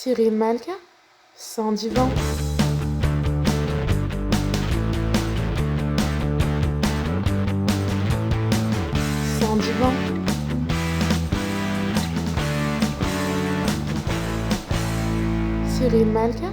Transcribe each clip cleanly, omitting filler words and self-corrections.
Cyril Malka, Sans divan. Sans divan. Cyril Malka,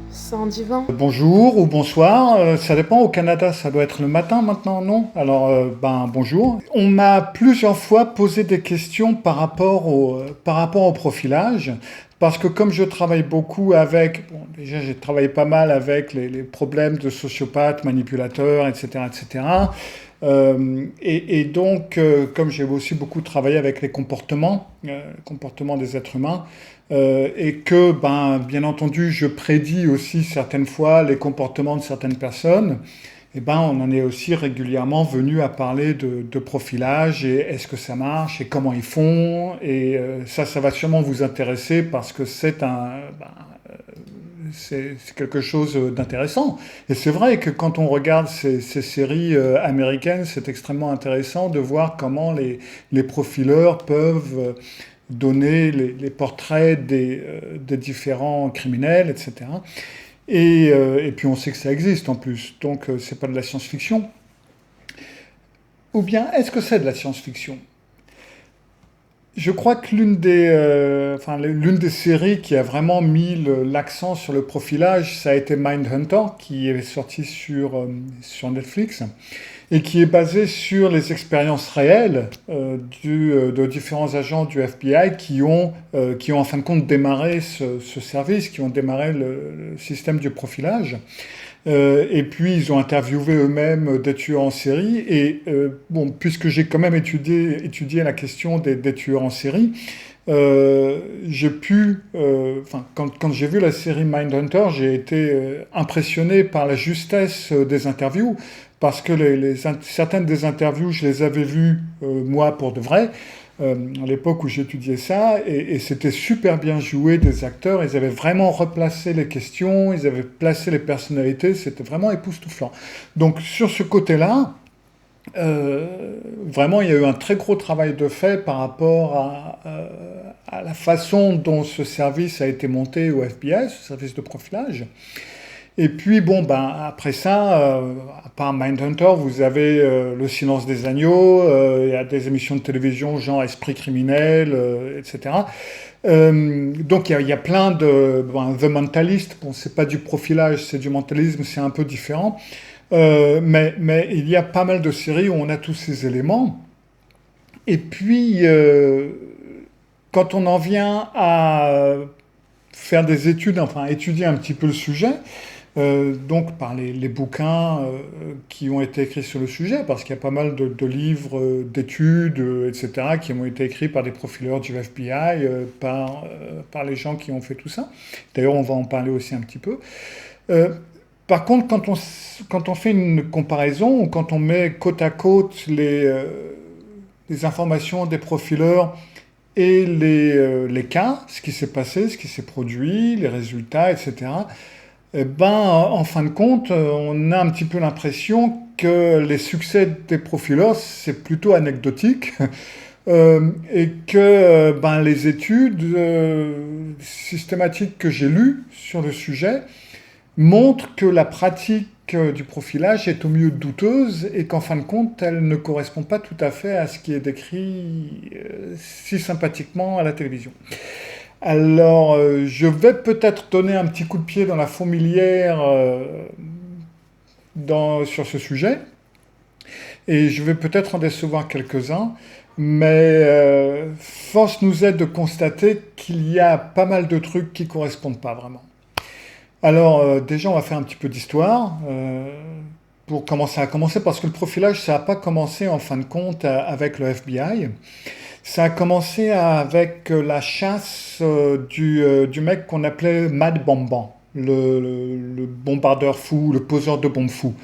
Sans divan. Bonjour ou bonsoir, ça dépend. Au Canada, ça doit être le matin maintenant, non? Alors, bonjour. On m'a plusieurs fois posé des questions par rapport au profilage, parce que comme je travaille beaucoup avec, bon, déjà j'ai travaillé pas mal avec les problèmes de sociopathes, manipulateurs, etc., etc. Et donc, comme j'ai aussi beaucoup travaillé avec les comportements des êtres humains, et que, bien entendu, je prédis aussi certaines fois les comportements de certaines personnes, et on en est aussi régulièrement venu à parler de profilage et est-ce que ça marche et comment ils font. Et ça va sûrement vous intéresser parce que c'est quelque chose d'intéressant. Et c'est vrai que quand on regarde ces séries américaines, c'est extrêmement intéressant de voir comment les profileurs peuvent donner les portraits des différents criminels, etc. Et puis on sait que ça existe en plus, donc c'est pas de la science-fiction. Ou bien est-ce que c'est de la science-fiction? Je crois que l'une des séries qui a vraiment mis l'accent sur le profilage, ça a été Mindhunter, qui est sorti sur Netflix, et qui est basé sur les expériences réelles de différents agents du FBI qui ont en fin de compte démarré ce service, qui ont démarré le système du profilage. Et puis ils ont interviewé eux-mêmes des tueurs en série. Et puisque j'ai quand même étudié la question des tueurs en série, j'ai pu, quand j'ai vu la série Mindhunter, j'ai été impressionné par la justesse des interviews, parce que certaines des interviews, je les avais vues moi pour de vrai, à l'époque où j'étudiais ça, et c'était super bien joué des acteurs. Ils avaient vraiment replacé les questions, ils avaient placé les personnalités, c'était vraiment époustouflant. Donc sur ce côté-là, vraiment, il y a eu un très gros travail de fait par rapport à la façon dont ce service a été monté au FBI, ce service de profilage. Et puis, après ça, à part Mindhunter, vous avez Le Silence des agneaux, il y a des émissions de télévision genre Esprit criminel, etc. Donc, il y a plein de... The Mentalist, bon, c'est pas du profilage, c'est du mentalisme, c'est un peu différent. Mais il y a pas mal de séries où on a tous ces éléments. Et puis, quand on en vient à faire des études, enfin étudier un petit peu le sujet, donc par les bouquins qui ont été écrits sur le sujet, parce qu'il y a pas mal de livres, d'études, etc., qui ont été écrits par des profileurs du FBI, par les gens qui ont fait tout ça. D'ailleurs, on va en parler aussi un petit peu. Euh, Par contre, quand on fait une comparaison, ou quand on met côte à côte les informations des profileurs et les cas, ce qui s'est passé, ce qui s'est produit, les résultats, etc., en fin de compte, on a un petit peu l'impression que les succès des profileurs, c'est plutôt anecdotique, et que les études systématiques que j'ai lues sur le sujet montrent que la pratique du profilage est au mieux douteuse et qu'en fin de compte, elle ne correspond pas tout à fait à ce qui est décrit si sympathiquement à la télévision. Alors, je vais peut-être donner un petit coup de pied dans la fourmilière sur ce sujet, et je vais peut-être en décevoir quelques-uns, mais force nous est de constater qu'il y a pas mal de trucs qui ne correspondent pas vraiment. Alors, déjà, on va faire un petit peu d'histoire pour commencer à commencer, parce que le profilage, ça n'a pas commencé en fin de compte avec le FBI. Ça a commencé avec la chasse du mec qu'on appelait Mad Bomban, le bombardeur fou, le poseur de bombes fou.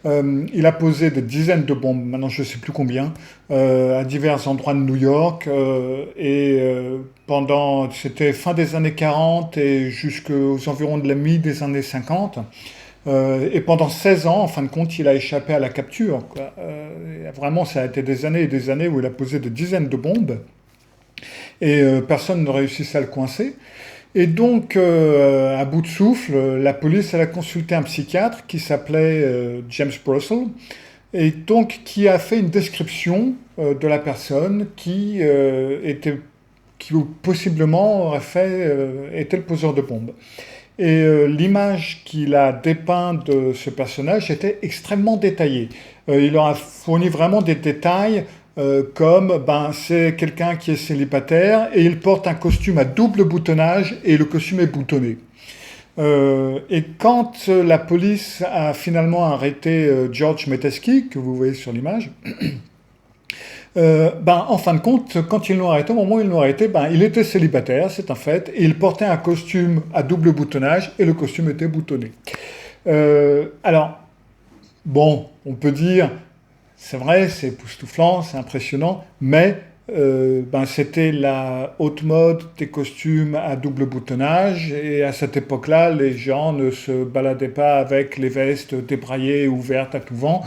Il a posé des dizaines de bombes, maintenant je ne sais plus combien, à divers endroits de New York. C'était fin des années 40 et jusqu'aux environs de la mi des années 50. Et pendant 16 ans, en fin de compte, il a échappé à la capture, quoi. Vraiment, ça a été des années et des années où il a posé des dizaines de bombes et personne ne réussissait à le coincer. Et donc, à bout de souffle, la police elle a consulté un psychiatre qui s'appelait James Brussel, et donc qui a fait une description de la personne qui possiblement aurait été le poseur de bombes. Et l'image qu'il a dépeinte de ce personnage était extrêmement détaillée. Il leur a fourni vraiment des détails comme c'est quelqu'un qui est célibataire et il porte un costume à double boutonnage et le costume est boutonné. Et quand la police a finalement arrêté George Metesky, que vous voyez sur l'image, en fin de compte, quand ils l'ont arrêté, au moment où ils l'ont arrêté, il était célibataire, c'est un fait, et il portait un costume à double boutonnage et le costume était boutonné. Alors, bon, on peut dire, c'est vrai, c'est époustouflant, c'est impressionnant, mais c'était la haute mode des costumes à double boutonnage, et à cette époque-là, les gens ne se baladaient pas avec les vestes débraillées ouvertes à tout vent.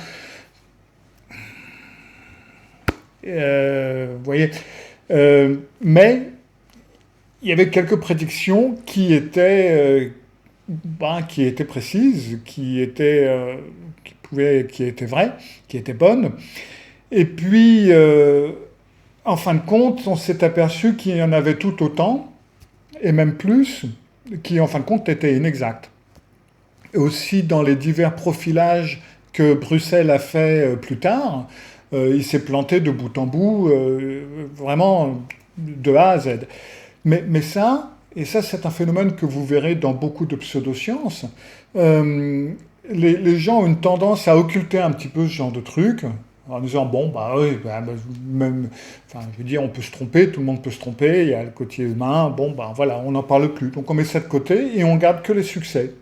Vous voyez, mais il y avait quelques prédictions qui étaient précises, qui étaient vraies, qui étaient bonnes. Et puis, en fin de compte, on s'est aperçu qu'il y en avait tout autant, et même plus, qui en fin de compte étaient inexactes. Et aussi dans les divers profilages que Bruxelles a fait plus tard, il s'est planté de bout en bout, vraiment de A à Z. Mais ça, et ça c'est un phénomène que vous verrez dans beaucoup de pseudosciences, les gens ont une tendance à occulter un petit peu ce genre de truc, en disant, je veux dire, on peut se tromper, tout le monde peut se tromper, il y a le côté humain, voilà, on n'en parle plus. Donc on met ça de côté et on garde que les succès.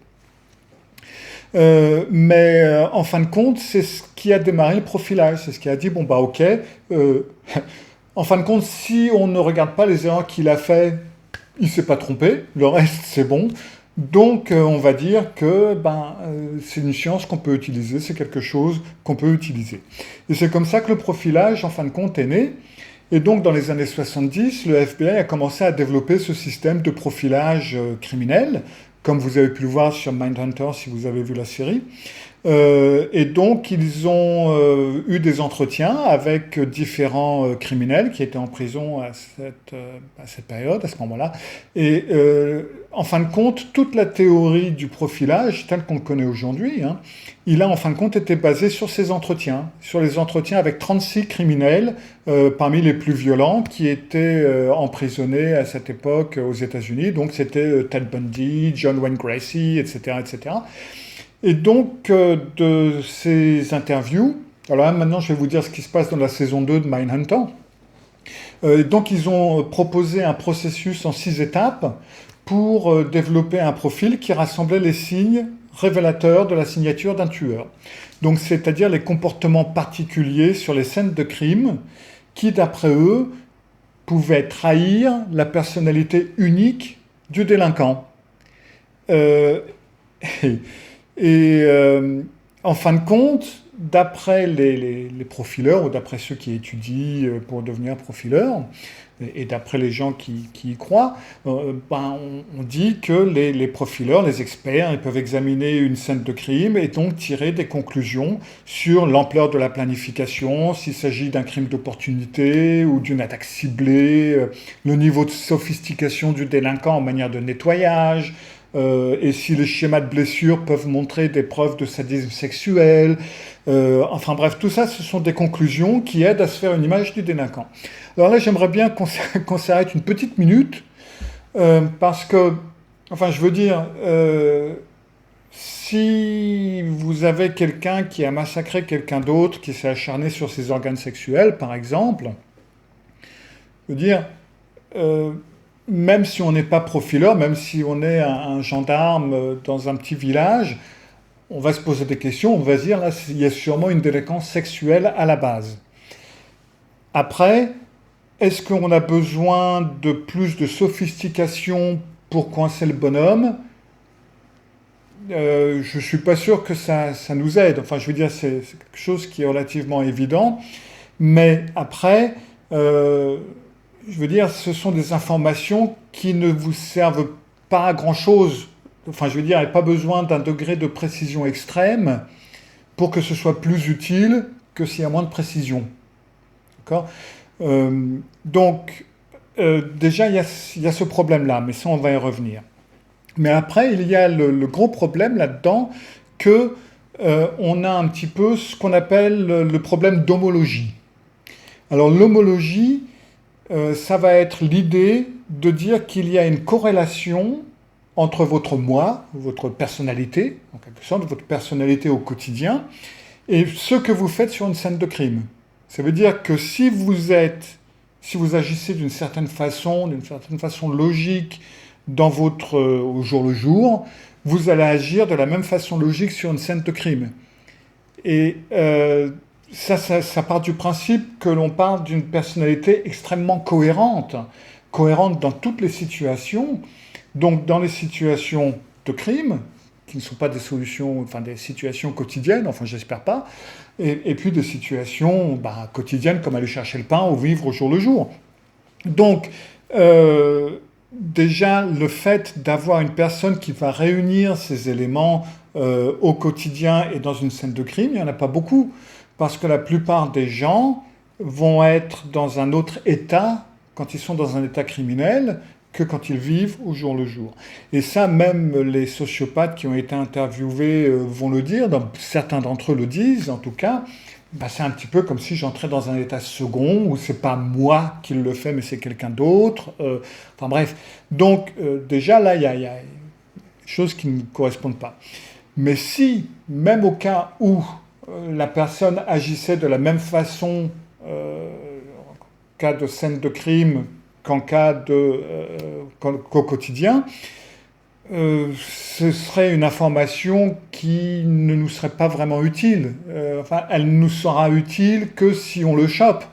En fin de compte, c'est ce qui a démarré le profilage, c'est ce qui a dit, ok, en fin de compte, si on ne regarde pas les erreurs qu'il a fait, il ne s'est pas trompé, le reste c'est bon, donc on va dire que c'est une science qu'on peut utiliser, c'est quelque chose qu'on peut utiliser. Et c'est comme ça que le profilage, en fin de compte, est né. Et donc, dans les années 70, le FBI a commencé à développer ce système de profilage criminel, comme vous avez pu le voir sur Mindhunter si vous avez vu la série. Et donc, ils ont eu des entretiens avec différents criminels qui étaient en prison à cette période, à ce moment-là. Et en fin de compte, toute la théorie du profilage, telle qu'on le connaît aujourd'hui, il a en fin de compte été basé sur ces entretiens, sur les entretiens avec 36 criminels, parmi les plus violents, qui étaient emprisonnés à cette époque aux États-Unis. Donc, c'était Ted Bundy, John Wayne Gacy, etc., etc. Et donc, de ces interviews, alors là, maintenant je vais vous dire ce qui se passe dans la saison 2 de Mindhunter. Donc, ils ont proposé un processus en 6 étapes pour développer un profil qui rassemblait les signes révélateurs de la signature d'un tueur. Donc, c'est-à-dire les comportements particuliers sur les scènes de crime qui, d'après eux, pouvaient trahir la personnalité unique du délinquant. En fin de compte, d'après les profileurs, ou d'après ceux qui étudient pour devenir profileurs, et d'après les gens qui y croient, on dit que les profileurs, les experts, ils peuvent examiner une scène de crime et donc tirer des conclusions sur l'ampleur de la planification, s'il s'agit d'un crime d'opportunité ou d'une attaque ciblée, le niveau de sophistication du délinquant en manière de nettoyage, et si les schémas de blessures peuvent montrer des preuves de sadisme sexuel. Enfin bref, tout ça, ce sont des conclusions qui aident à se faire une image du délinquant. Alors là, j'aimerais bien qu'on s'arrête une petite minute, parce que, enfin, je veux dire, si vous avez quelqu'un qui a massacré quelqu'un d'autre, qui s'est acharné sur ses organes sexuels, par exemple, je veux dire, même si on n'est pas profileur, même si on est un gendarme dans un petit village, on va se poser des questions, on va se dire, là, il y a sûrement une délinquance sexuelle à la base. Après, est-ce qu'on a besoin de plus de sophistication pour coincer le bonhomme ? Je ne suis pas sûr que ça nous aide. Enfin, je veux dire, c'est quelque chose qui est relativement évident. Mais après, je veux dire, ce sont des informations qui ne vous servent pas grand-chose, enfin je veux dire, il n'y a pas besoin d'un degré de précision extrême pour que ce soit plus utile que s'il y a moins de précision. D'accord? Donc, déjà, il y a ce problème-là, mais ça, on va y revenir. Mais après, il y a le gros problème là-dedans que on a un petit peu ce qu'on appelle le problème d'homologie. Alors, l'homologie, ça va être l'idée de dire qu'il y a une corrélation entre votre moi, votre personnalité, en quelque sorte, votre personnalité au quotidien, et ce que vous faites sur une scène de crime. Ça veut dire que si vous agissez d'une certaine façon logique au jour le jour, vous allez agir de la même façon logique sur une scène de crime. Et ça part du principe que l'on parle d'une personnalité extrêmement cohérente dans toutes les situations. Donc dans les situations de crime, qui ne sont pas des situations quotidiennes, enfin j'espère pas, et puis des situations quotidiennes comme aller chercher le pain ou vivre au jour le jour. Donc déjà le fait d'avoir une personne qui va réunir ces éléments au quotidien et dans une scène de crime, il n'y en a pas beaucoup, parce que la plupart des gens vont être dans un autre état quand ils sont dans un état criminel que quand ils vivent au jour le jour. Et ça, même les sociopathes qui ont été interviewés vont le dire, certains d'entre eux le disent en tout cas, c'est un petit peu comme si j'entrais dans un état second, où c'est pas moi qui le fais, mais c'est quelqu'un d'autre. Enfin bref, donc déjà là, il y a des choses qui ne correspondent pas. Mais si, même au cas où la personne agissait de la même façon en cas de scène de crime qu'au quotidien, ce serait une information qui ne nous serait pas vraiment utile. Elle nous sera utile que si on le chope,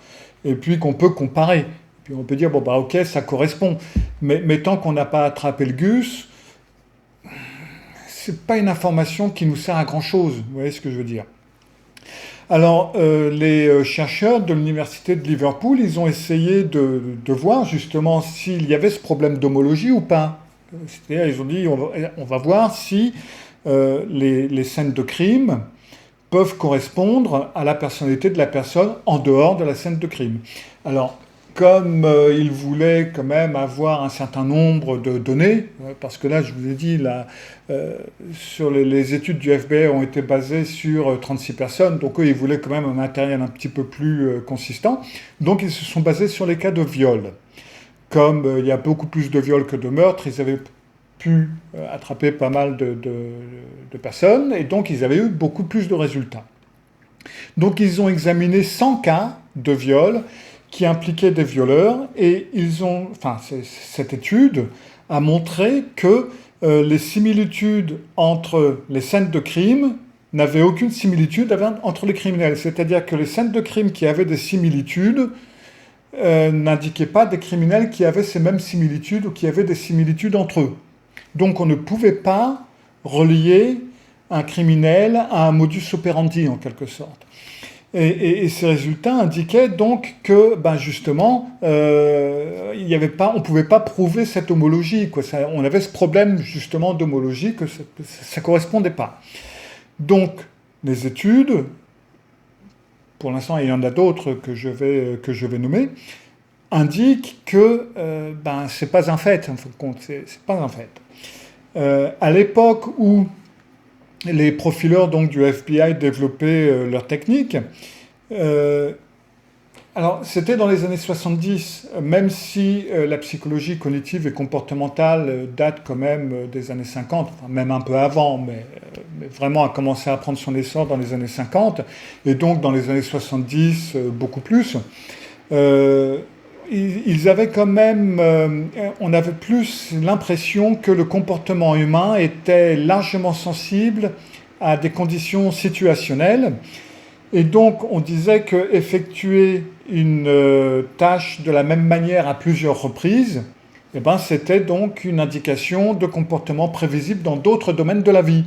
et puis qu'on peut comparer. Puis on peut dire, ok, ça correspond. Mais tant qu'on n'a pas attrapé le gus, c'est pas une information qui nous sert à grand-chose. Vous voyez ce que je veux dire? Alors, les chercheurs de l'université de Liverpool, ils ont essayé de voir justement s'il y avait ce problème d'homologie ou pas. C'est-à-dire, ils ont dit, on va voir si les scènes de crime peuvent correspondre à la personnalité de la personne en dehors de la scène de crime. Alors, comme ils voulaient quand même avoir un certain nombre de données, parce que là, je vous ai dit, sur les études du FBI ont été basées sur 36 personnes, donc eux, ils voulaient quand même un matériel un petit peu plus consistant. Donc, ils se sont basés sur les cas de viol. Comme il y a beaucoup plus de viols que de meurtres, ils avaient pu attraper pas mal de personnes, et donc ils avaient eu beaucoup plus de résultats. Donc, ils ont examiné 100 cas de viol qui impliquaient des violeurs, et cette étude a montré que les similitudes entre les scènes de crime n'avaient aucune similitude entre les criminels. C'est-à-dire que les scènes de crime qui avaient des similitudes n'indiquaient pas des criminels qui avaient ces mêmes similitudes ou qui avaient des similitudes entre eux. Donc on ne pouvait pas relier un criminel à un modus operandi en quelque sorte. Et ces résultats indiquaient donc que, justement, on ne pouvait pas prouver cette homologie. On avait ce problème justement d'homologie, que ça ne correspondait pas. Donc, les études, pour l'instant il y en a d'autres que je vais nommer, indiquent que c'est pas un fait, en fin de compte, c'est pas un fait. À l'époque où les profileurs donc, du FBI développaient leur technique. Alors, c'était dans les années 70, même si la psychologie cognitive et comportementale date quand même des années 50, enfin, même un peu avant, mais vraiment a commencé à prendre son essor dans les années 50, et donc dans les années 70, beaucoup plus. Ils avaient quand même, on avait plus l'impression que le comportement humain était largement sensible à des conditions situationnelles. Et donc, on disait qu'effectuer une tâche de la même manière à plusieurs reprises, c'était donc une indication de comportement prévisible dans d'autres domaines de la vie.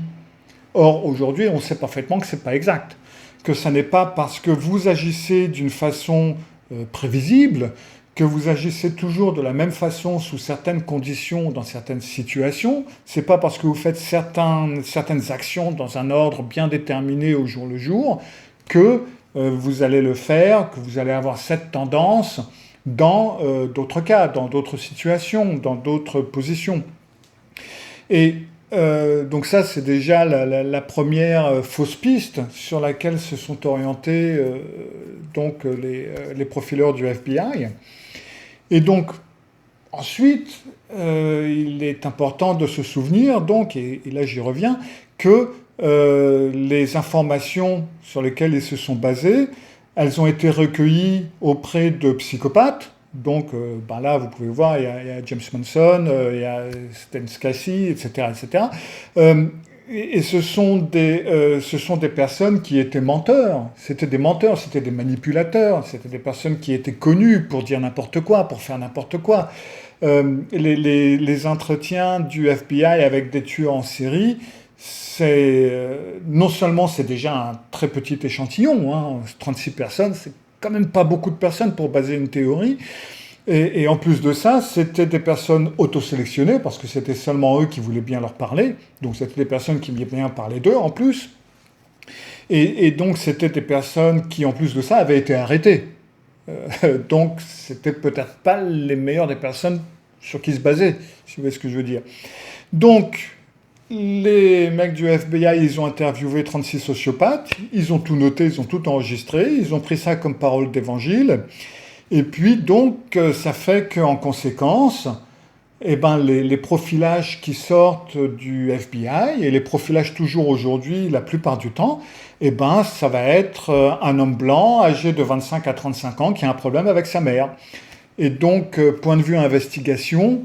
Or, aujourd'hui, on sait parfaitement que ce n'est pas exact. Que ce n'est pas parce que vous agissez d'une façon prévisible que vous agissez toujours de la même façon sous certaines conditions, dans certaines situations. C'est pas parce que vous faites certaines actions dans un ordre bien déterminé au jour le jour que vous allez le faire, que vous allez avoir cette tendance dans d'autres cas, dans d'autres situations, dans d'autres positions. Et donc ça, c'est déjà la première fausse piste sur laquelle se sont orientés donc les profileurs du FBI. Et donc, ensuite, il est important de se souvenir, donc, et là j'y reviens, que les informations sur lesquelles ils se sont basés, elles ont été recueillies auprès de psychopathes. Donc là, vous pouvez voir, il y a James Manson, il y a Stan Scassi, etc., etc. Et ce sont des personnes qui étaient menteurs. C'était des menteurs, c'était des manipulateurs, c'était des personnes qui étaient connues pour dire n'importe quoi, pour faire n'importe quoi. Les entretiens du FBI avec des tueurs en série, non seulement c'est déjà un très petit échantillon, hein, 36 personnes, c'est quand même pas beaucoup de personnes pour baser une théorie. Et en plus de ça, c'était des personnes autosélectionnées, parce que c'était seulement eux qui voulaient bien leur parler. Donc c'était des personnes qui voulaient bien parler d'eux en plus. Et donc c'était des personnes qui, en plus de ça, avaient été arrêtées. Donc c'était peut-être pas les meilleures des personnes sur qui se baser, si vous voyez ce que je veux dire. Donc, les mecs du FBI, ils ont interviewé 36 sociopathes, ils ont tout noté, ils ont tout enregistré, ils ont pris ça comme parole d'évangile. Et puis donc, ça fait qu'en conséquence, eh ben, les profilages qui sortent du FBI, et les profilages toujours aujourd'hui, la plupart du temps, eh ben, ça va être un homme blanc âgé de 25 à 35 ans qui a un problème avec sa mère. Et donc, point de vue investigation,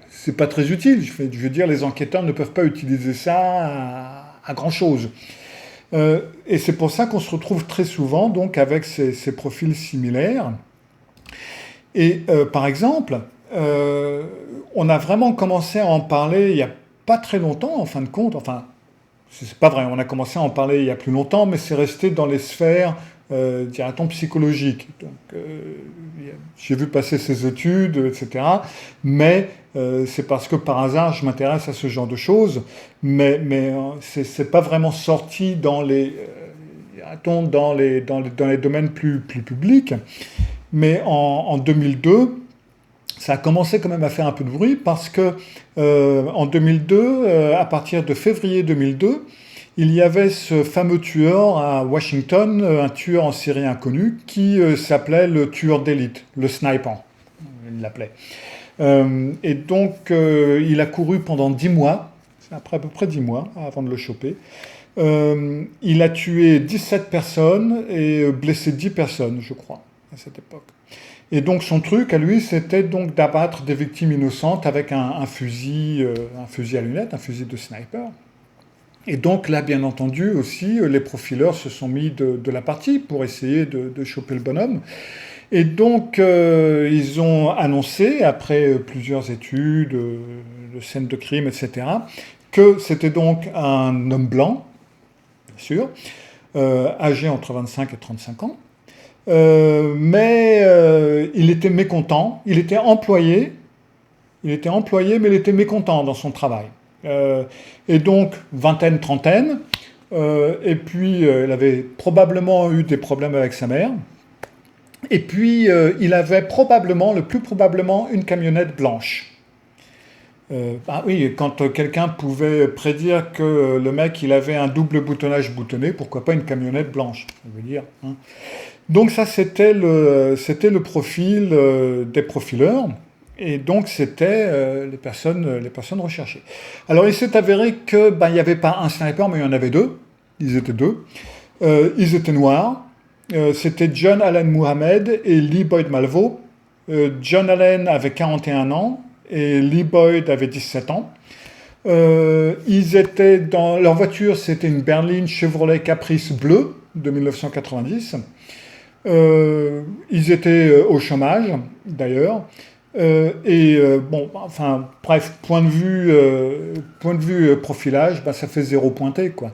c'est pas très utile. Je veux dire, les enquêteurs ne peuvent pas utiliser ça à grand-chose. Et c'est pour ça qu'on se retrouve très souvent donc avec ces profils similaires. Et par exemple, on a vraiment commencé à en parler il n'y a pas très longtemps, en fin de compte. Enfin, c'est pas vrai, on a commencé à en parler il y a plus longtemps, mais c'est resté dans les sphères, dirait-on, psychologiques. Donc, j'ai vu passer ces études, etc. Mais c'est parce que par hasard, je m'intéresse à ce genre de choses. Mais c'est pas vraiment sorti dans les domaines plus publics. Mais en 2002, ça a commencé quand même à faire un peu de bruit parce que en 2002, à partir de février 2002, il y avait ce fameux tueur à Washington, un tueur en série inconnu, qui s'appelait le tueur d'élite, le sniper, il l'appelait. Et donc, il a couru pendant 10 mois, après à peu près 10 mois, avant de le choper. Il a tué 17 personnes et blessé 10 personnes, je crois, à cette époque. Et donc son truc à lui, c'était donc d'abattre des victimes innocentes avec un fusil à lunettes, un fusil de sniper. Et donc là, bien entendu, aussi, les profileurs se sont mis de la partie pour essayer de choper le bonhomme. Et donc, ils ont annoncé, après plusieurs études, de scènes de crime, etc., que c'était donc un homme blanc, bien sûr, âgé entre 25 et 35 ans, mais il était mécontent, il était employé, mais il était mécontent dans son travail. Et donc, vingtaine, trentaine, et puis il avait probablement eu des problèmes avec sa mère, et puis il avait le plus probablement, une camionnette blanche. Oui, quand quelqu'un pouvait prédire que le mec, il avait un double boutonnage boutonné, pourquoi pas une camionnette blanche, je veux dire, hein. Donc ça, c'était le profil des profileurs, et donc c'était les personnes recherchées. Alors il s'est avéré que il n'y avait pas un sniper, mais il y en avait deux. Ils étaient deux. Ils étaient noirs. C'était John Allen Muhammad et Lee Boyd Malvo. John Allen avait 41 ans et Lee Boyd avait 17 ans. Ils étaient leur voiture, c'était une berline Chevrolet Caprice bleue de 1990. Ils étaient au chômage, d'ailleurs. Bon, enfin, bref, point de vue profilage, ça fait 0 pointé, quoi.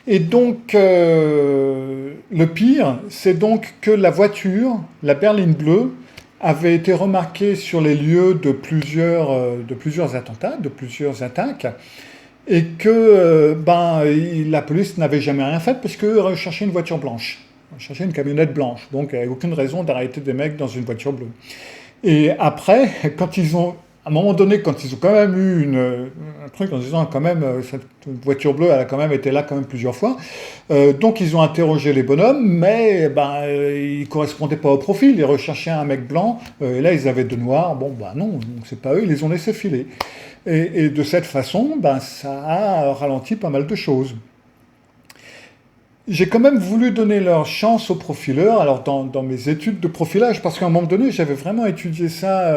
Et donc, le pire, c'est donc que la voiture, la berline bleue, avait été remarquée sur les lieux de plusieurs attentats, de plusieurs attaques, et que la police n'avait jamais rien fait parce qu'eux recherchaient une voiture blanche, recherchaient une camionnette blanche, donc il n'y avait aucune raison d'arrêter des mecs dans une voiture bleue. Et après, à un moment donné, quand ils ont quand même eu un truc en disant quand même, cette voiture bleue, elle a quand même été là quand même plusieurs fois, donc ils ont interrogé les bonhommes, mais ils correspondaient pas au profil, ils recherchaient un mec blanc, et là ils avaient deux noirs, bon non, c'est pas eux, ils les ont laissés filer. Et de cette façon, ça a ralenti pas mal de choses. J'ai quand même voulu donner leur chance aux profileurs, alors dans mes études de profilage, parce qu'à un moment donné, j'avais vraiment étudié ça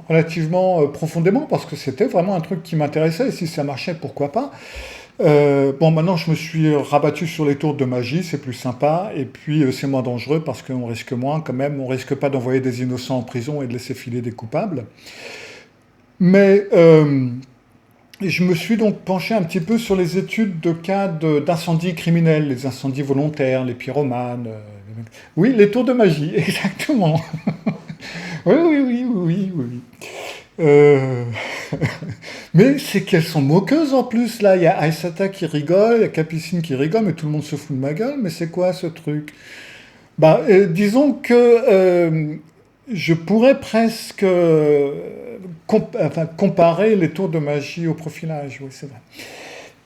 relativement profondément, parce que c'était vraiment un truc qui m'intéressait, et si ça marchait, pourquoi pas. Maintenant, je me suis rabattu sur les tours de magie, c'est plus sympa, et puis c'est moins dangereux, parce qu'on risque moins quand même, on risque pas d'envoyer des innocents en prison et de laisser filer des coupables. Mais je me suis donc penché un petit peu sur les études de cas d'incendies criminels, les incendies volontaires, les pyromanes. Oui, les tours de magie, exactement. Oui. Euh, Mais c'est qu'elles sont moqueuses en plus, là. Il y a Aïsata qui rigole, il y a Capucine qui rigole, mais tout le monde se fout de ma gueule. Mais c'est quoi ce truc? Disons que je pourrais presque comparer les tours de magie au profilage, oui, c'est vrai.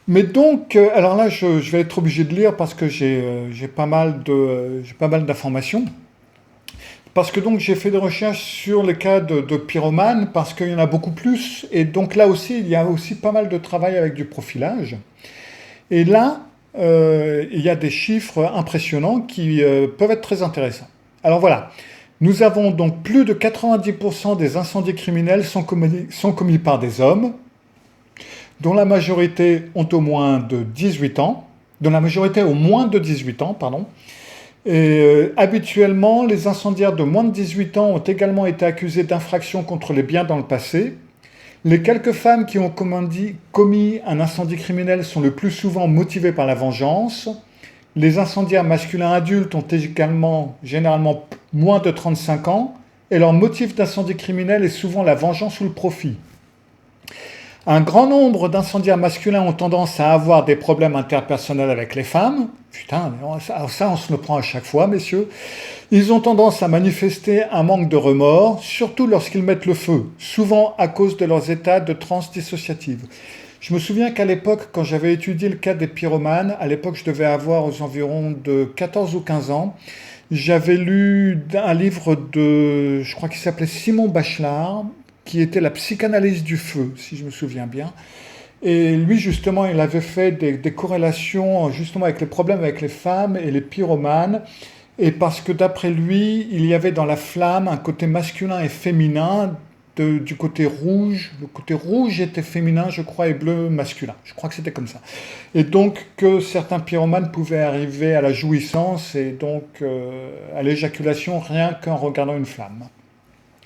Mais donc, alors là, je vais être obligé de lire parce que j'ai pas mal d'informations. Parce que donc j'ai fait des recherches sur les cas de pyromanes, parce qu'il y en a beaucoup plus, et donc là aussi, il y a aussi pas mal de travail avec du profilage. Et là, il y a des chiffres impressionnants qui peuvent être très intéressants. Alors voilà, nous avons donc plus de 90% des incendies criminels sont commis par des hommes, dont la majorité ont au moins de 18 ans, dont la majorité ont moins de 18 ans, pardon. Et habituellement, les incendiaires de moins de 18 ans ont également été accusés d'infractions contre les biens dans le passé. Les quelques femmes qui ont commis un incendie criminel sont le plus souvent motivées par la vengeance. Les incendiaires masculins adultes ont également généralement moins de 35 ans et leur motif d'incendie criminel est souvent la vengeance ou le profit. Un grand nombre d'incendiaires masculins ont tendance à avoir des problèmes interpersonnels avec les femmes. Putain, ça on se le prend à chaque fois, messieurs. Ils ont tendance à manifester un manque de remords, surtout lorsqu'ils mettent le feu, souvent à cause de leurs états de transe dissociative. Je me souviens qu'à l'époque, quand j'avais étudié le cas des pyromanes, à l'époque je devais avoir aux environs de 14 ou 15 ans, j'avais lu un livre je crois qu'il s'appelait Simon Bachelard, qui était la psychanalyse du feu, si je me souviens bien. Et lui, justement, il avait fait des corrélations justement avec les problèmes avec les femmes et les pyromanes, et parce que d'après lui, il y avait dans la flamme un côté masculin et féminin, du côté rouge. Le côté rouge était féminin, je crois, et bleu masculin. Je crois que c'était comme ça. Et donc que certains pyromanes pouvaient arriver à la jouissance et donc à l'éjaculation rien qu'en regardant une flamme.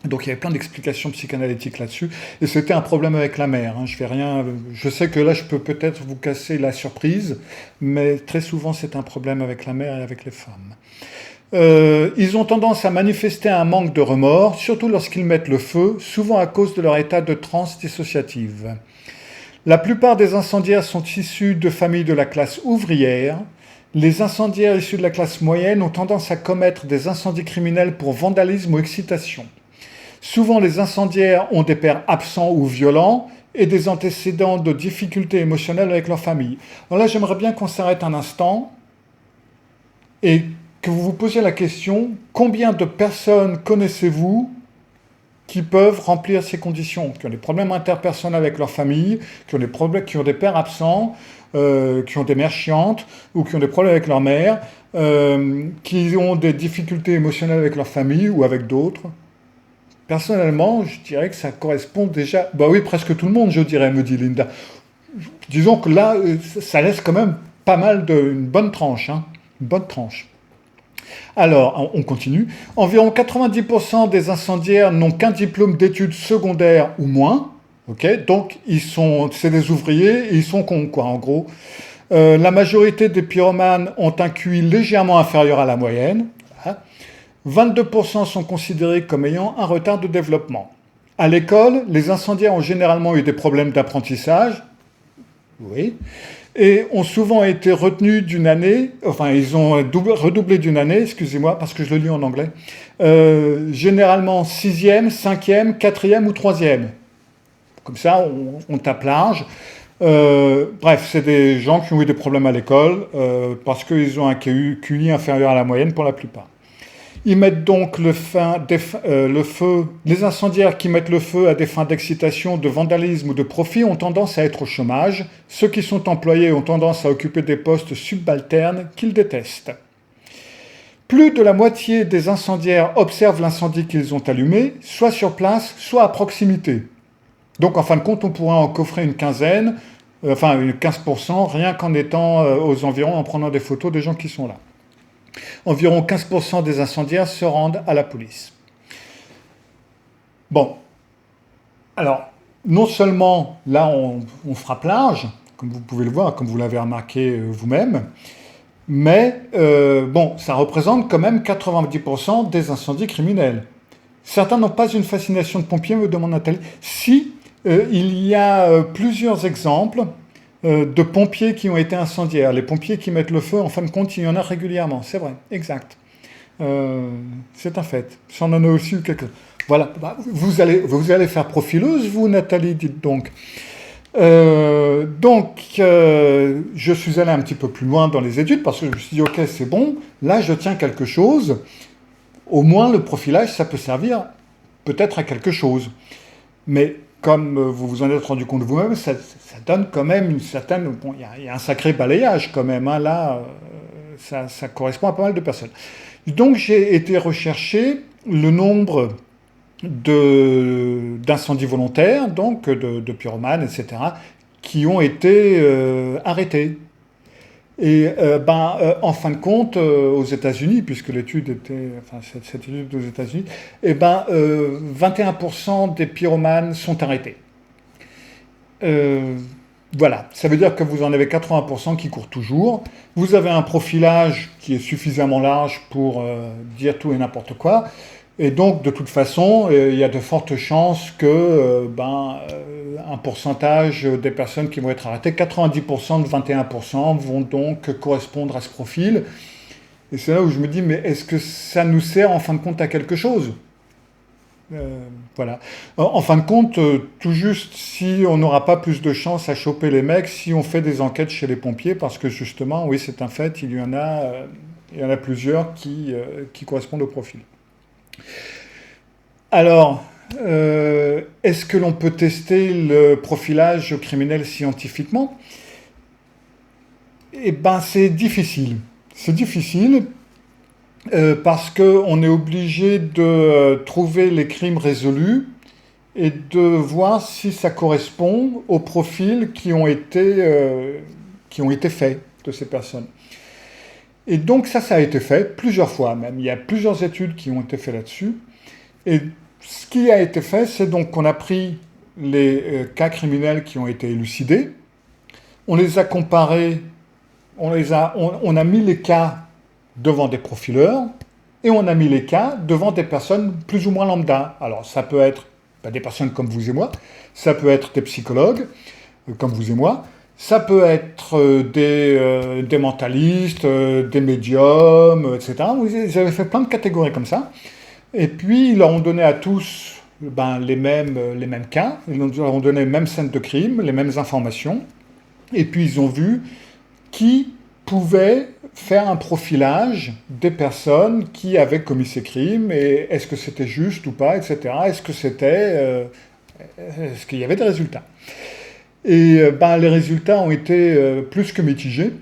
Donc il y avait plein d'explications psychanalytiques là-dessus, et c'était un problème avec la mère. Je sais que là je peux peut-être vous casser la surprise, mais très souvent c'est un problème avec la mère et avec les femmes. Ils ont tendance à manifester un manque de remords, surtout lorsqu'ils mettent le feu, souvent à cause de leur état de transe dissociative. La plupart des incendiaires sont issus de familles de la classe ouvrière. Les incendiaires issus de la classe moyenne ont tendance à commettre des incendies criminels pour vandalisme ou excitation. Souvent, les incendiaires ont des pères absents ou violents et des antécédents de difficultés émotionnelles avec leur famille. Alors là, j'aimerais bien qu'on s'arrête un instant et que vous vous posiez la question, combien de personnes connaissez-vous qui peuvent remplir ces conditions, qui ont des problèmes interpersonnels avec leur famille, qui ont des pères absents, qui ont des mères chiantes, ou qui ont des problèmes avec leur mère, qui ont des difficultés émotionnelles avec leur famille ou avec d'autres. Personnellement, je dirais que ça correspond déjà... oui, presque tout le monde, je dirais, me dit Linda. Disons que là, ça laisse quand même pas mal une bonne tranche. Une bonne tranche. Alors, on continue. Environ 90% des incendiaires n'ont qu'un diplôme d'études secondaires ou moins. Okay, donc, c'est des ouvriers et ils sont cons, quoi, en gros. La majorité des pyromanes ont un QI légèrement inférieur à la moyenne. Voilà. 22% sont considérés comme ayant un retard de développement. À l'école, les incendiaires ont généralement eu des problèmes d'apprentissage. Oui. Et ont souvent été retenus d'une année, enfin ils ont redoublé d'une année, excusez-moi, parce que je le lis en anglais, généralement 6e, 5e, 4e ou 3e. Comme ça, on tape large. Bref, c'est des gens qui ont eu des problèmes à l'école parce qu'ils ont un QI inférieur à la moyenne pour la plupart. Ils mettent donc le feu, les incendiaires qui mettent le feu à des fins d'excitation, de vandalisme ou de profit ont tendance à être au chômage. Ceux qui sont employés ont tendance à occuper des postes subalternes qu'ils détestent. Plus de la moitié des incendiaires observent l'incendie qu'ils ont allumé, soit sur place, soit à proximité. Donc en fin de compte, on pourrait en coffrer une quinzaine, enfin une 15%, rien qu'en étant aux environs, en prenant des photos des gens qui sont là. Environ 15% des incendiaires se rendent à la police. Bon, alors, non seulement là on frappe large, comme vous pouvez le voir, comme vous l'avez remarqué vous-même, mais bon, ça représente quand même 90% des incendies criminels. Certains n'ont pas une fascination de pompier, me demande Nathalie. Si, il y a plusieurs exemples de pompiers qui ont été incendiaires. Les pompiers qui mettent le feu, en fin de compte, il y en a régulièrement. C'est vrai, exact. C'est un fait. J'en en ai aussi eu quelques. Voilà. Vous allez faire profileuse, vous, Nathalie, dites donc. Je suis allé un petit peu plus loin dans les études parce que je me suis dit, ok, c'est bon. Là, je tiens quelque chose. Au moins, le profilage, ça peut servir peut-être à quelque chose. Mais comme vous vous en êtes rendu compte vous-même, ça donne quand même une certaine... Bon, il y a un sacré balayage quand même. Hein, là, ça correspond à pas mal de personnes. Donc, j'ai été rechercher le nombre d'incendies volontaires, donc de pyromanes, etc., qui ont été arrêtés. Et en fin de compte, aux États-Unis, puisque l'étude était, enfin cette étude aux États-Unis, 21% des pyromanes sont arrêtés. Voilà, ça veut dire que vous en avez 80% qui courent toujours. Vous avez un profilage qui est suffisamment large pour dire tout et n'importe quoi. Et donc, de toute façon, il y a de fortes chances que un pourcentage des personnes qui vont être arrêtées, 90% de 21%, vont donc correspondre à ce profil. Et c'est là où je me dis, mais est-ce que ça nous sert en fin de compte à quelque chose ? Voilà. En fin de compte, tout juste, si on n'aura pas plus de chances à choper les mecs, si on fait des enquêtes chez les pompiers, parce que justement, oui, c'est un fait, il y en a plusieurs qui correspondent au profil. Alors, est-ce que l'on peut tester le profilage criminel scientifiquement ? Eh bien, c'est difficile. C'est difficile parce qu'on est obligé de trouver les crimes résolus et de voir si ça correspond aux profils qui ont été faits de ces personnes. Et donc ça a été fait plusieurs fois même. Il y a plusieurs études qui ont été faites là-dessus. Et ce qui a été fait, c'est donc qu'on a pris les cas criminels qui ont été élucidés, on les a comparés, on a mis les cas devant des profileurs, et on a mis les cas devant des personnes plus ou moins lambda. Alors ça peut être des personnes comme vous et moi, ça peut être des psychologues, comme vous et moi, ça peut être des mentalistes, des médiums, etc. Ils avaient fait plein de catégories comme ça. Et puis, ils leur ont donné à tous les mêmes cas. Ils leur ont donné les mêmes scènes de crime, les mêmes informations. Et puis, ils ont vu qui pouvait faire un profilage des personnes qui avaient commis ces crimes. Et est-ce que c'était juste ou pas, etc. Est-ce qu'il y avait des résultats ? Et les résultats ont été plus que mitigés.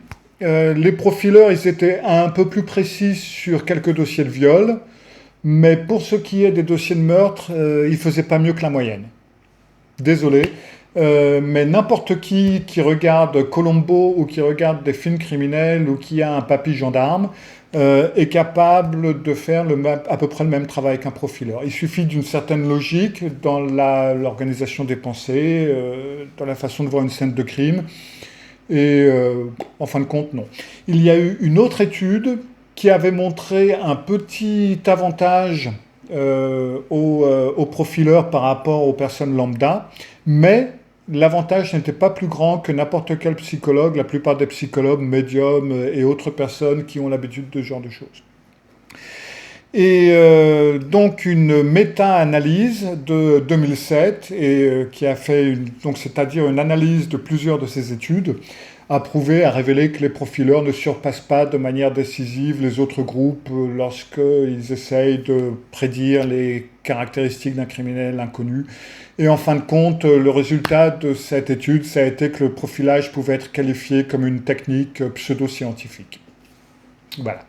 Les profileurs, ils étaient un peu plus précis sur quelques dossiers de viol, mais pour ce qui est des dossiers de meurtre, ils ne faisaient pas mieux que la moyenne. Désolé, mais n'importe qui regarde Columbo ou qui regarde des films criminels ou qui a un papy gendarme est capable de faire à peu près le même travail qu'un profileur. Il suffit d'une certaine logique dans l'organisation des pensées, dans la façon de voir une scène de crime. Et en fin de compte, non. Il y a eu une autre étude qui avait montré un petit avantage aux profileurs par rapport aux personnes lambda, mais l'avantage n'était pas plus grand que n'importe quel psychologue, la plupart des psychologues, médiums et autres personnes qui ont l'habitude de ce genre de choses. Et donc une méta-analyse de 2007, qui a fait, donc c'est-à-dire une analyse de plusieurs de ces études, a prouvé, a révélé que les profileurs ne surpassent pas de manière décisive les autres groupes lorsqu'ils essayent de prédire les caractéristiques d'un criminel inconnu. Et en fin de compte, le résultat de cette étude, ça a été que le profilage pouvait être qualifié comme une technique pseudo-scientifique. Voilà.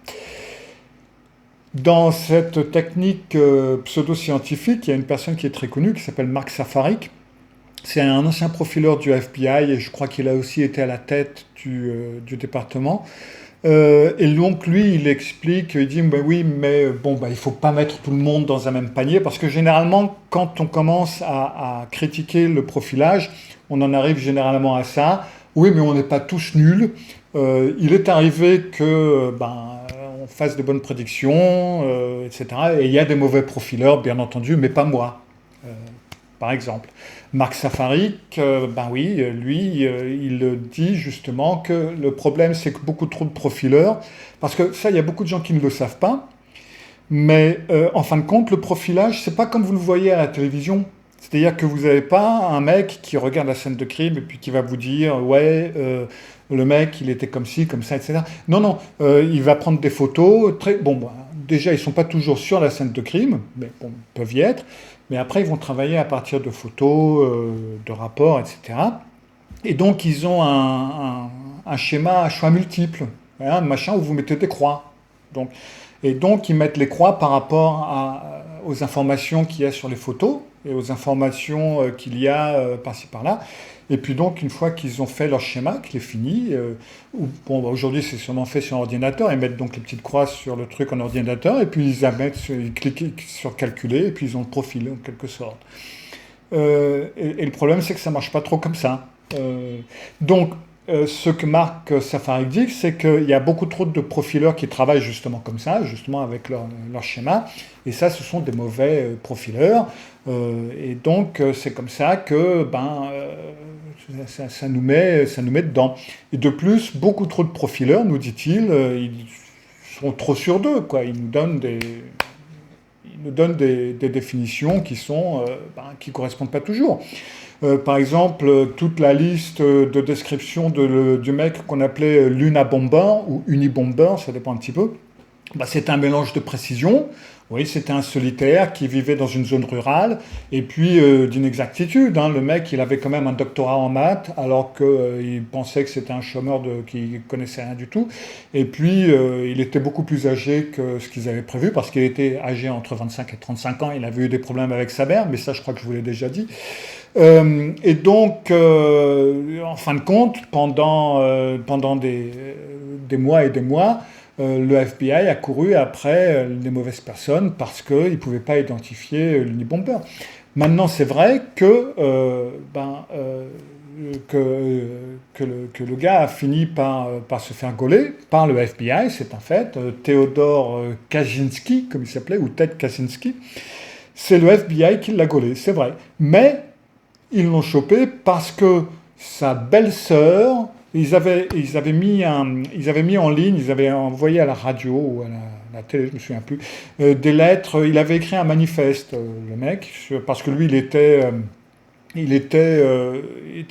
Dans cette technique pseudo-scientifique, il y a une personne qui est très connue, qui s'appelle Mark Safarik. C'est un ancien profileur du FBI et je crois qu'il a aussi été à la tête du département. Et donc lui, il explique, il dit ben oui, mais bon, ben, il ne faut pas mettre tout le monde dans un même panier parce que généralement, quand on commence à critiquer le profilage, on en arrive généralement à ça. Oui, mais on n'est pas tous nuls. Il est arrivé que on fasse de bonnes prédictions, etc. Et il y a des mauvais profileurs, bien entendu, mais pas moi, par exemple. Mark Safarik, ben oui, lui, il dit justement que le problème, c'est que beaucoup trop de profileurs, parce que ça, il y a beaucoup de gens qui ne le savent pas, mais en fin de compte, le profilage, c'est pas comme vous le voyez à la télévision. C'est-à-dire que vous n'avez pas un mec qui regarde la scène de crime et puis qui va vous dire ouais, le mec il était comme ci, comme ça, etc. Non, non, il va prendre des photos. Déjà ils sont pas toujours sur la scène de crime, mais bon, ils peuvent y être. Mais après ils vont travailler à partir de photos, de rapports, etc. Et donc ils ont un schéma à choix multiples, un machin où vous mettez des croix. Et donc ils mettent les croix par rapport aux informations qu'il y a sur les photos et aux informations qu'il y a par-ci par-là. Et puis donc, une fois qu'ils ont fait leur schéma, qu'il est fini, aujourd'hui c'est sûrement fait sur ordinateur, ils mettent donc les petites croix sur le truc en ordinateur, et puis ils cliquent sur calculer, et puis ils ont le profil en quelque sorte. Et le problème c'est que ça ne marche pas trop comme ça. Donc, ce que Mark Safarik dit, c'est qu'il y a beaucoup trop de profileurs qui travaillent justement comme ça, justement avec leur schéma, et ça, ce sont des mauvais profileurs, et donc c'est comme ça que ça nous met dedans. Et de plus, beaucoup trop de profileurs, nous dit-il, ils sont trop sûrs d'eux, quoi. Ils nous donnent des définitions qui correspondent pas toujours. Par exemple, toute la liste de description du mec qu'on appelait Lunabomber ou Unibomber, ça dépend un petit peu, c'était un mélange de précision. Oui, c'était un solitaire qui vivait dans une zone rurale, et puis d'une exactitude. Le mec, il avait quand même un doctorat en maths, alors qu'il pensait que c'était un chômeur qui connaissait rien du tout. Et puis, il était beaucoup plus âgé que ce qu'ils avaient prévu, parce qu'il était âgé entre 25 et 35 ans. Il avait eu des problèmes avec sa mère, mais ça, je crois que je vous l'ai déjà dit. Et donc, en fin de compte, pendant des mois et des mois, le FBI a couru après les mauvaises personnes parce qu'ils ne pouvaient pas identifier l'Unibomber. Maintenant, c'est vrai que le gars a fini par se faire gauler par le FBI, c'est un fait. Theodore Kaczynski, comme il s'appelait, ou Ted Kaczynski, c'est le FBI qui l'a gaulé, c'est vrai. Mais ils l'ont chopé parce que sa belle-sœur, ils avaient mis en ligne, ils avaient envoyé à la radio ou à la télé, je ne me souviens plus, des lettres. Il avait écrit un manifeste, le mec, parce que lui, il était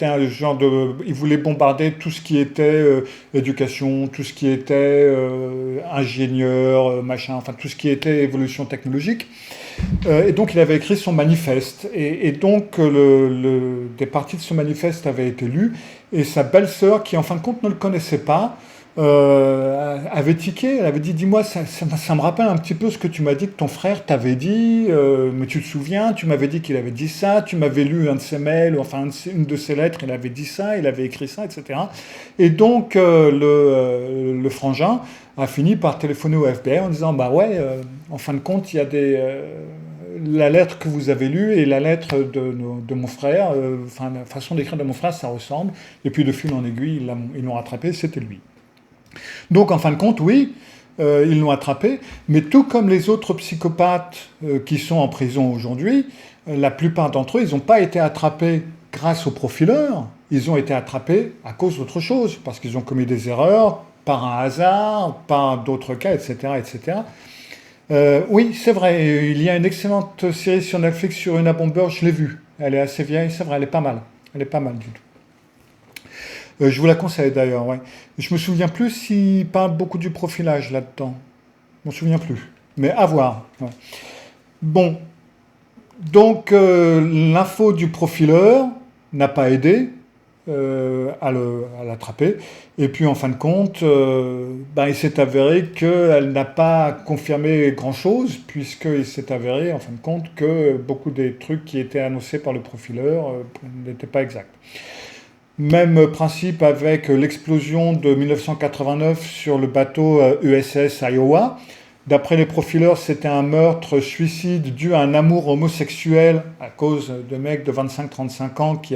un genre de... Il voulait bombarder tout ce qui était éducation, tout ce qui était ingénieur, machin, enfin tout ce qui était évolution technologique. Et donc il avait écrit son manifeste. Et donc des parties de ce manifeste avaient été lues. Et sa belle-sœur, qui en fin de compte ne le connaissait pas, avait tiqué. Elle avait dit, dis-moi, ça me rappelle un petit peu ce que tu m'as dit que ton frère t'avait dit, mais tu te souviens, tu m'avais dit qu'il avait dit ça, tu m'avais lu un de ses mails, enfin une de ses lettres, il avait dit ça, il avait écrit ça, etc. Et donc le frangin a fini par téléphoner au FBI en disant, bah ouais, en fin de compte, il y a la lettre que vous avez lue et la lettre de mon frère, enfin la façon d'écrire de mon frère, ça ressemble. Et puis de fil en aiguille, ils l'ont rattrapé, c'était lui. Donc en fin de compte, oui, ils l'ont attrapé, mais tout comme les autres psychopathes qui sont en prison aujourd'hui, la plupart d'entre eux, ils n'ont pas été attrapés grâce aux profileurs, ils ont été attrapés à cause d'autre chose, parce qu'ils ont commis des erreurs, par un hasard, par d'autres cas, etc. etc. Oui, c'est vrai, il y a une excellente série sur Netflix sur Una Bomber, je l'ai vue. Elle est assez vieille, c'est vrai, elle est pas mal. Elle est pas mal du tout. Je vous la conseille d'ailleurs, ouais. Je me souviens plus s'il parle beaucoup du profilage là-dedans. Je m'en souviens plus. Mais à voir. Ouais. Bon, donc l'info du profileur n'a pas aidé à l'attraper. Et puis en fin de compte, il s'est avéré qu'elle n'a pas confirmé grand-chose, puisqu'il s'est avéré en fin de compte que beaucoup des trucs qui étaient annoncés par le profileur n'étaient pas exacts. Même principe avec l'explosion de 1989 sur le bateau USS Iowa. D'après les profileurs, c'était un meurtre-suicide dû à un amour homosexuel à cause de mecs de 25-35 ans qui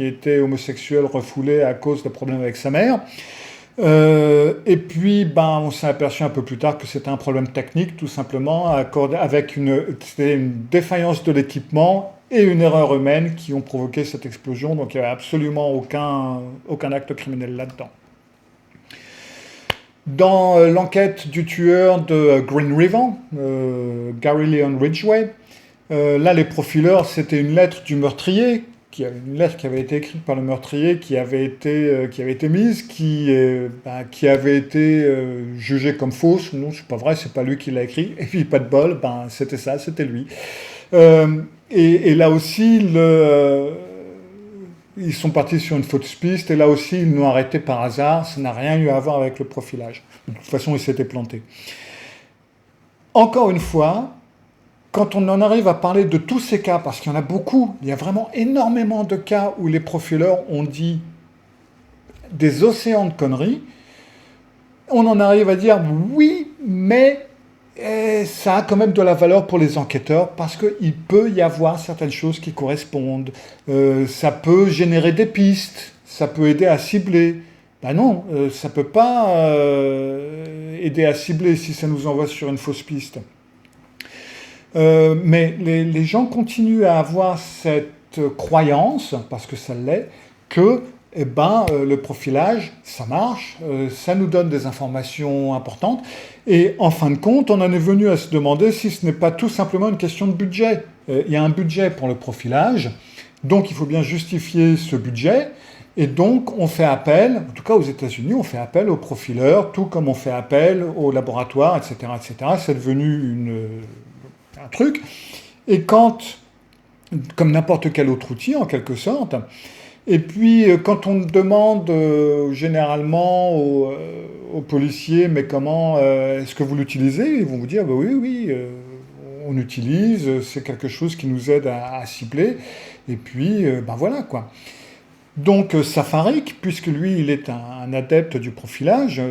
étaient homosexuels refoulés à cause de problèmes avec sa mère. Et puis, on s'est aperçu un peu plus tard que c'était un problème technique, tout simplement, avec c'était une défaillance de l'équipement et une erreur humaine qui ont provoqué cette explosion. Donc, il n'y avait absolument aucun acte criminel là-dedans. Dans l'enquête du tueur de Green River, Gary Leon Ridgway, là, les profileurs, c'était une lettre du meurtrier, une lettre qui avait été écrite par le meurtrier, qui avait été mise, qui avait été jugée comme fausse. Non, c'est pas vrai, c'est pas lui qui l'a écrit. Et puis, pas de bol, c'était ça, c'était lui. Et là aussi, ils sont partis sur une fausse piste, et là aussi, ils l'ont arrêté par hasard. Ça n'a rien eu à voir avec le profilage. De toute façon, ils s'étaient plantés. Encore une fois, quand on en arrive à parler de tous ces cas, parce qu'il y en a beaucoup, il y a vraiment énormément de cas où les profileurs ont dit des océans de conneries, on en arrive à dire oui, mais ça a quand même de la valeur pour les enquêteurs parce qu'il peut y avoir certaines choses qui correspondent. Ça peut générer des pistes, ça peut aider à cibler. Ben non, ça ne peut pas aider à cibler si ça nous envoie sur une fausse piste. Mais les gens continuent à avoir cette croyance, parce que ça l'est, que le profilage, ça marche, ça nous donne des informations importantes, et en fin de compte, on en est venu à se demander si ce n'est pas tout simplement une question de budget. Il y a un budget pour le profilage, donc il faut bien justifier ce budget, et donc on fait appel, en tout cas aux États-Unis, on fait appel aux profileurs, tout comme on fait appel aux laboratoires, etc., etc. C'est devenu un truc, et quand, comme n'importe quel autre outil en quelque sorte, et puis quand on demande généralement aux policiers, mais comment est-ce que vous l'utilisez, ils vont vous dire, oui, on utilise, c'est quelque chose qui nous aide à cibler, et puis voilà quoi. Donc Safarik, puisque lui il est un adepte du profilage,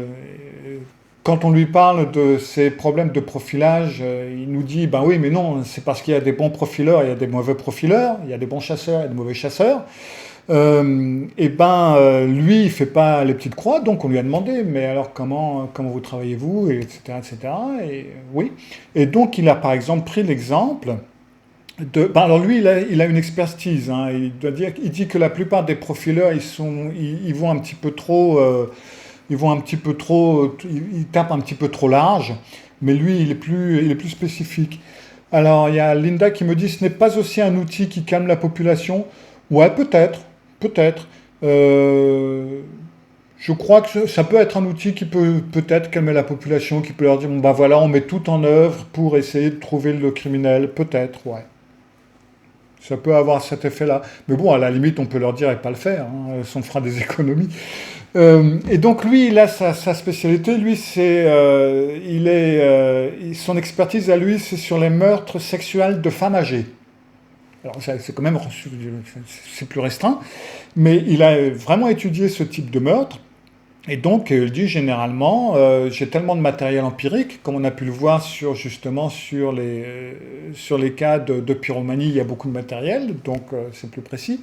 quand on lui parle de ces problèmes de profilage, il nous dit, oui, mais non, c'est parce qu'il y a des bons profileurs, il y a des mauvais profileurs, il y a des bons chasseurs et des mauvais chasseurs. Lui, il ne fait pas les petites croix, donc on lui a demandé, mais alors comment vous travaillez-vous, etc., etc. Et oui. Et donc il a par exemple pris l'exemple de... alors lui, il a une expertise. Hein, il dit que la plupart des profileurs, ils vont un petit peu trop... ils tapent un petit peu trop large, mais lui, il est plus spécifique. Alors, il y a Linda qui me dit, ce n'est pas aussi un outil qui calme la population. Ouais, peut-être. Je crois que ça peut être un outil qui peut peut-être calmer la population, qui peut leur dire, voilà, on met tout en œuvre pour essayer de trouver le criminel. Peut-être, ouais. Ça peut avoir cet effet-là. Mais bon, à la limite, on peut leur dire et pas le faire. Hein, ça en fera des économies. Et donc lui, il a sa spécialité. Lui, son expertise à lui, c'est sur les meurtres sexuels de femmes âgées. Alors c'est quand même, c'est plus restreint, mais il a vraiment étudié ce type de meurtre. Et donc, il dit généralement, j'ai tellement de matériel empirique, comme on a pu le voir justement sur les cas de pyromanie, il y a beaucoup de matériel, donc c'est plus précis.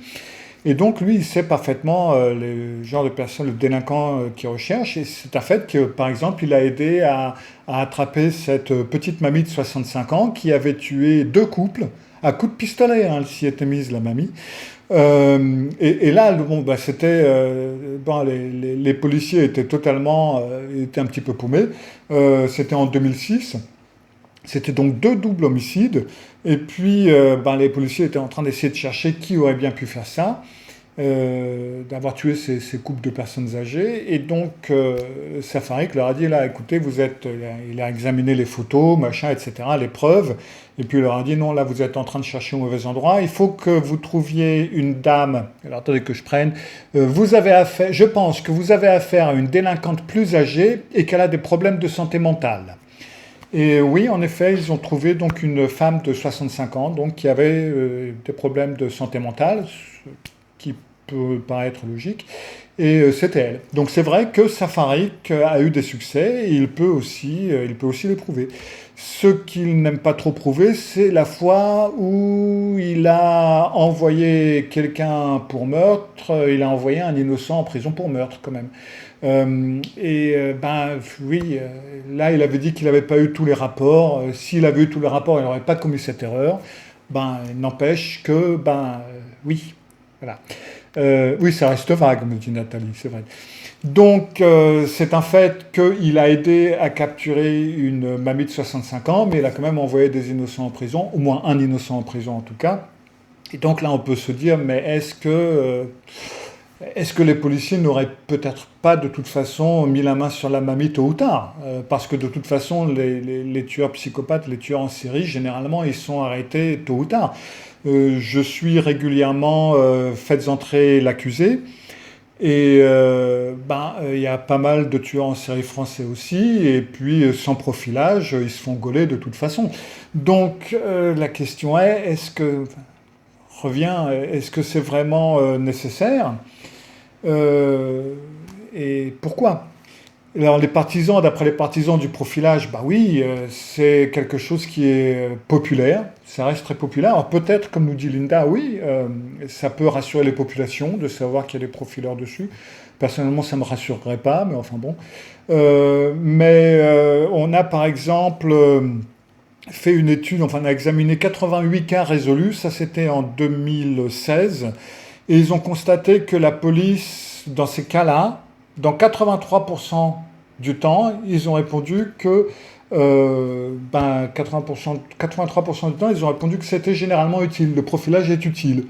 Et donc, lui, il sait parfaitement le genre de personnes, le délinquant qu'il recherche. Et c'est un fait que, par exemple, il a aidé à attraper cette petite mamie de 65 ans qui avait tué 2 couples à coups de pistolet. Hein, elle s'y était mise, la mamie. Et là, bon, bah, bon, les policiers étaient étaient un petit peu paumés. C'était en 2006. C'était donc 2 doubles homicides. Et puis, ben, les policiers étaient en train d'essayer de chercher qui aurait bien pu faire ça, d'avoir tué ces couples de personnes âgées. Et donc, Safarik leur a dit, là, écoutez, il a examiné les photos, machin, etc., les preuves. Et puis, il leur a dit, non, là, vous êtes en train de chercher au mauvais endroit. Il faut que vous trouviez une dame. Alors, attendez que je prenne. Je pense que vous avez affaire à une délinquante plus âgée et qu'elle a des problèmes de santé mentale. Et oui, en effet, ils ont trouvé donc une femme de 65 ans donc, qui avait des problèmes de santé mentale, ce qui peut paraître logique, et c'était elle. Donc c'est vrai que Safarik a eu des succès et il peut aussi les prouver. Ce qu'il n'aime pas trop prouver, c'est la fois où il a envoyé quelqu'un pour meurtre, il a envoyé un innocent en prison pour meurtre quand même. Ben oui, là il avait dit qu'il n'avait pas eu tous les rapports. S'il avait eu tous les rapports, il n'aurait pas commis cette erreur. Ben, n'empêche que, oui, voilà. Oui, ça reste vague, me dit Nathalie, c'est vrai. Donc, c'est un fait qu'il a aidé à capturer une mamie de 65 ans, mais il a quand même envoyé des innocents en prison, au moins un innocent en prison en tout cas. Et donc là, on peut se dire, mais est-ce que les policiers n'auraient peut-être pas de toute façon mis la main sur la mamie tôt ou tard? Parce que de toute façon, les tueurs psychopathes, les tueurs en série, généralement, ils sont arrêtés tôt ou tard. Je suis régulièrement faites entrer l'accusé. Et il y a pas mal de tueurs en série français aussi, et puis sans profilage, ils se font gauler de toute façon. Donc la question est-ce que c'est vraiment nécessaire? Et pourquoi? Alors d'après les partisans du profilage, bah oui, c'est quelque chose qui est populaire, ça reste très populaire. Alors peut-être, comme nous dit Linda, oui, ça peut rassurer les populations de savoir qu'il y a des profileurs dessus. Personnellement, ça ne me rassurerait pas, mais enfin bon. On a par exemple fait une étude, enfin on a examiné 88 cas résolus, ça c'était en 2016, et ils ont constaté que la police, dans ces cas-là, dans 83% du temps, ils ont répondu que 83% du temps, ils ont répondu que c'était généralement utile, le profilage est utile.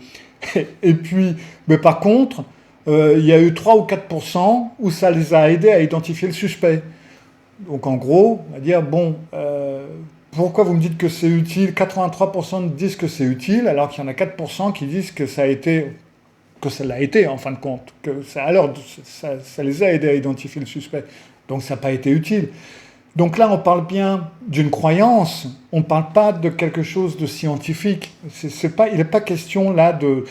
Et puis, mais par contre, il y a eu 3 ou 4% où ça les a aidés à identifier le suspect. Donc en gros, on va dire, bon, pourquoi vous me dites que c'est utile? 83% disent que c'est utile, alors qu'il y en a 4% qui disent que ça l'a été en fin de compte, ça les a aidés à identifier le suspect. Donc ça n'a pas été utile. Donc là, on parle bien d'une croyance, on ne parle pas de quelque chose de scientifique. Il n'est pas question là de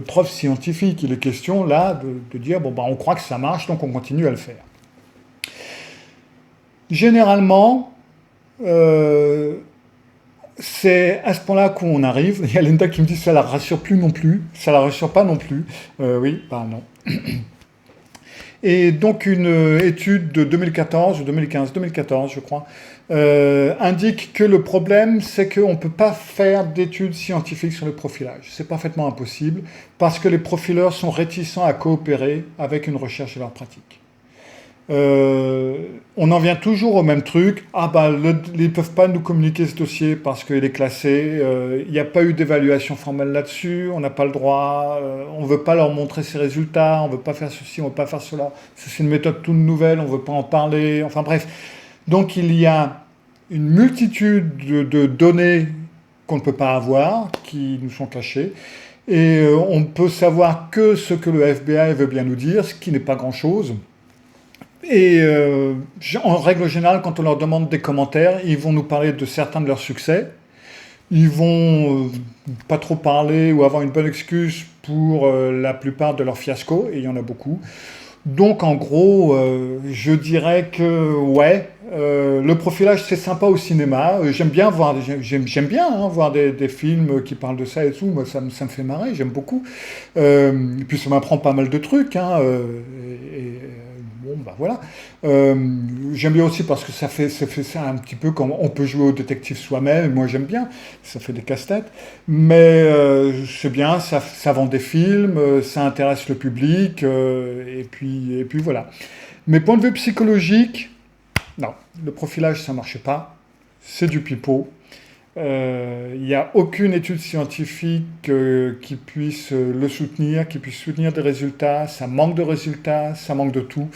preuves scientifiques, il est question là de dire, bon, on croit que ça marche, donc on continue à le faire. Généralement, c'est à ce point-là qu'on arrive. Il y a Linda qui me dit que ça ne la rassure plus non plus. Ça ne la rassure pas non plus. Oui, non. Et donc une étude de 2014 ou 2014, je crois, indique que le problème, c'est qu'on ne peut pas faire d'études scientifiques sur le profilage. C'est parfaitement impossible parce que les profileurs sont réticents à coopérer avec une recherche et leur pratique. On en vient toujours au même truc. Ils ne peuvent pas nous communiquer ce dossier parce qu'il est classé. Il n'y a pas eu d'évaluation formelle là-dessus. On n'a pas le droit. On ne veut pas leur montrer ses résultats. On ne veut pas faire ceci, on ne veut pas faire cela. C'est une méthode toute nouvelle. On ne veut pas en parler. Enfin bref. Donc il y a une multitude de données qu'on ne peut pas avoir, qui nous sont cachées. Et on ne peut savoir que ce que le FBI veut bien nous dire, ce qui n'est pas grand-chose. Et en règle générale, quand on leur demande des commentaires, ils vont nous parler de certains de leurs succès. Ils vont pas trop parler ou avoir une bonne excuse pour la plupart de leurs fiascos, et il y en a beaucoup. Donc en gros, je dirais que ouais, le profilage c'est sympa au cinéma. J'aime bien voir, j'aime bien hein, voir des films qui parlent de ça et tout. Moi, ça me fait marrer, j'aime beaucoup. Et puis ça m'apprend pas mal de trucs. Hein, bon, bah voilà. Euh, J'aime bien aussi parce que ça fait ça un petit peu comme on peut jouer au détective soi-même. Moi j'aime bien, ça fait des casse-têtes. Mais c'est bien, ça vend des films, ça intéresse le public, et puis voilà. Mais point de vue psychologique, non, le profilage ça marche pas, c'est du pipeau. Il n'y a aucune étude scientifique qui puisse le soutenir, qui puisse soutenir des résultats. Ça manque de résultats, ça manque de tout.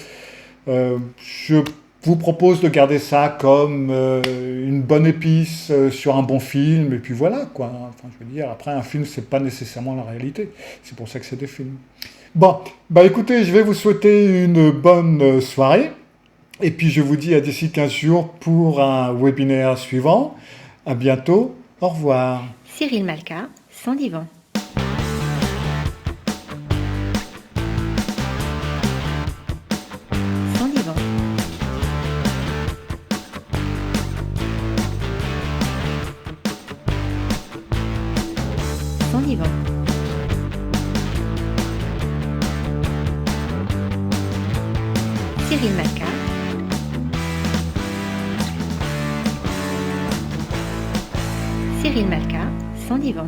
Je vous propose de garder ça comme une bonne épice sur un bon film, et puis voilà, quoi. Enfin, je veux dire, après, un film, c'est pas nécessairement la réalité. C'est pour ça que c'est des films. Bon, bah écoutez, je vais vous souhaiter une bonne soirée, et puis je vous dis à d'ici 15 jours pour un webinaire suivant. À bientôt, au revoir. Cyril Malka, Sans Divan. Sans Divan. Sans Divan. Cyril Malka. Cyril Malka, Sans Divan.